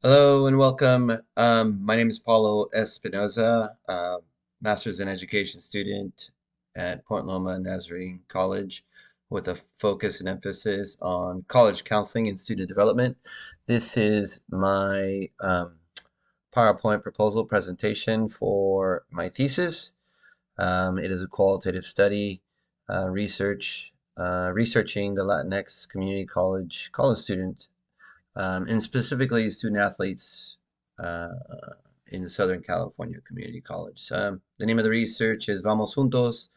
Hello and welcome. My name is Paulo Espinoza, Master's in Education student at Point Loma Nazarene College with a focus and emphasis on college counseling and student development. This is my PowerPoint proposal presentation for my thesis. It is a qualitative study researching the Latinx community college students and specifically student athletes uh, in the Southern California Community College. The name of the research is Vamos Juntos,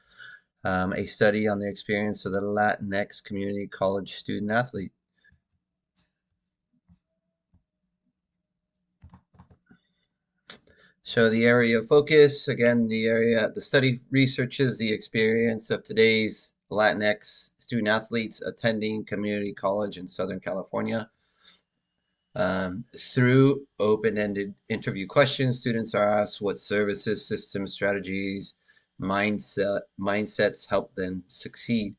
a study on the experience of the Latinx community college student athlete. So the area of focus, again, the study researches the experience of today's Latinx student athletes attending community college in Southern California. Through open-ended interview questions, students are asked what services, systems, strategies, mindsets help them succeed.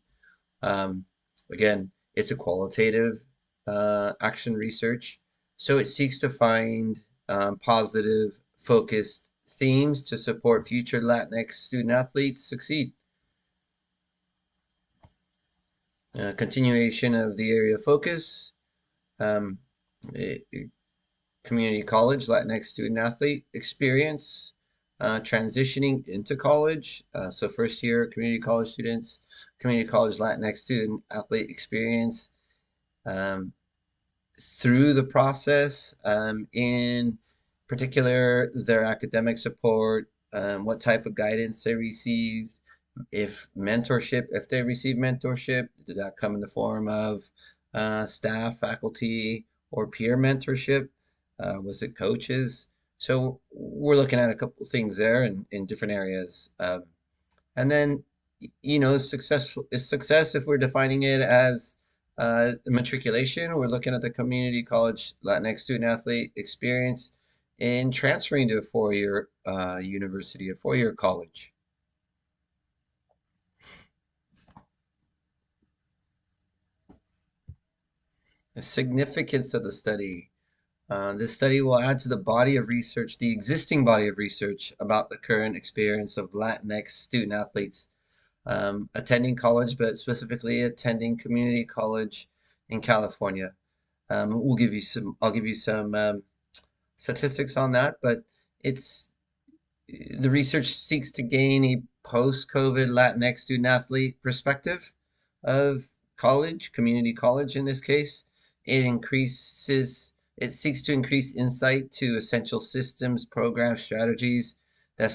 Um, Again, it's a qualitative action research, so it seeks to find positive, focused themes to support future Latinx student athletes succeed. Continuation of the area of focus. Um, it, Community college Latinx student athlete experience, transitioning into college. So first year community college students, community college Latinx student athlete experience um, through the process, in particular their academic support, what type of guidance they received, if they received mentorship, did that come in the form of staff, faculty, or peer mentorship? Was it coaches? So we're looking at a couple of things there in different areas. And then, success if we're defining it as matriculation. We're looking at the community college Latinx student athlete experience in transferring to a four-year university, a four-year college. The significance of the study. This study will add to the body of research, the existing body of research about the current experience of Latinx student athletes attending college, but specifically attending community college in California. I'll give you some statistics on that, but it's the research seeks to gain a post-COVID Latinx student athlete perspective of college, community college in this case. It seeks to increase insight to essential systems, programs, strategies that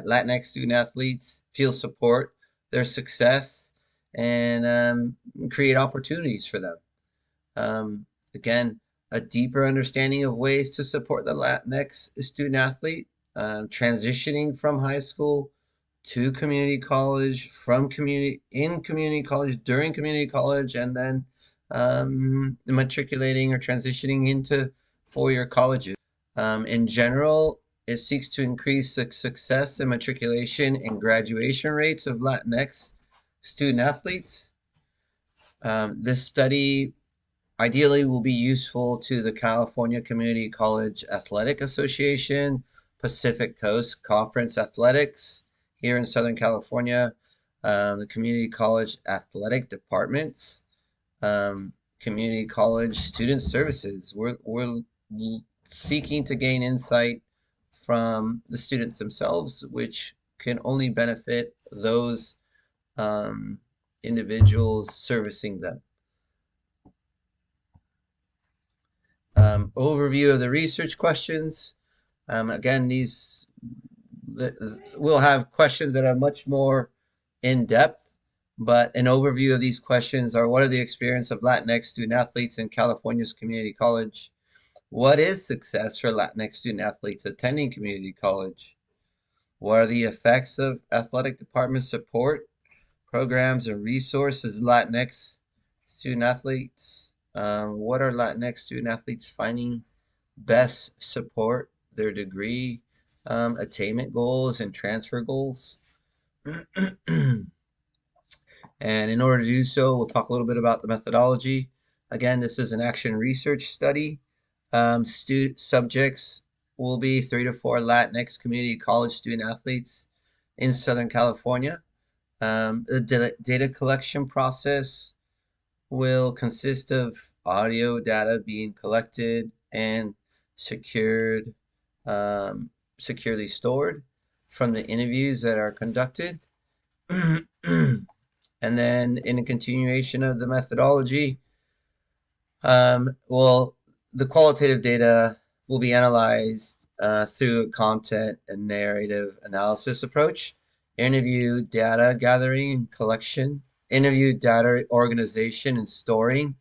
Latinx student athletes feel support their success and create opportunities for them. Again, a deeper understanding of ways to support the Latinx student athlete, transitioning from high school to community college, community college, during community college, and then matriculating or transitioning into four-year colleges. In general, it seeks to increase the success and matriculation and graduation rates of Latinx student athletes. This study ideally will be useful to the California Community College Athletic Association, Pacific Coast Conference Athletics here in Southern California, the community college athletic departments, community college student services. We're seeking to gain insight from the students themselves, which can only benefit those individuals servicing them. Overview of the research questions. Again, we'll have questions that are much more in depth, but an overview of these questions are: what are the experience of Latinx student athletes in California's community college? What is success for Latinx student athletes attending community college? What are the effects of athletic department support programs and resources Latinx student athletes? What are Latinx student athletes finding best support their degree attainment goals and transfer goals? And in order to do so, we'll talk a little bit about the methodology. Again, this is an action research study. Subjects will be 3 to 4 Latinx community college student athletes in Southern California. The data collection process will consist of audio data being collected and secured, um, securely stored from the interviews that are conducted. And then in a continuation of the methodology, well, the qualitative data will be analyzed through a content and narrative analysis approach, interview data gathering and collection, interview data organization and storing,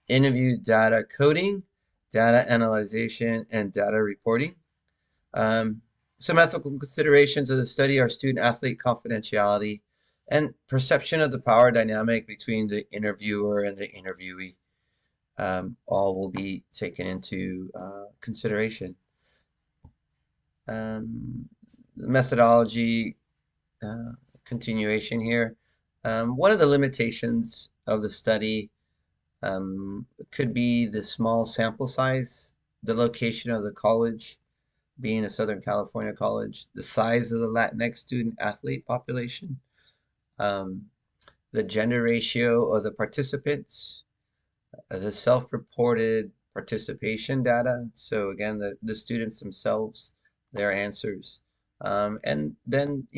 interview data coding, data analyzation, and data reporting. Some ethical considerations of the study are student-athlete confidentiality and perception of the power dynamic between the interviewer and the interviewee. All will be taken into consideration. The methodology continuation here. One of the limitations of the study could be the small sample size, the location of the college being a Southern California college, the size of the Latinx student athlete population, the gender ratio of the participants, the self-reported participation data. So again, the students themselves, their answers. And then,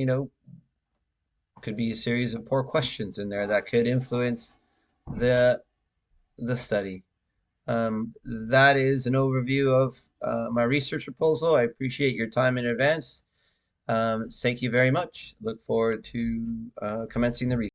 could be a series of poor questions in there that could influence the study. That is an overview of my research proposal. I appreciate your time in advance. Thank you very much. Look forward to commencing the research.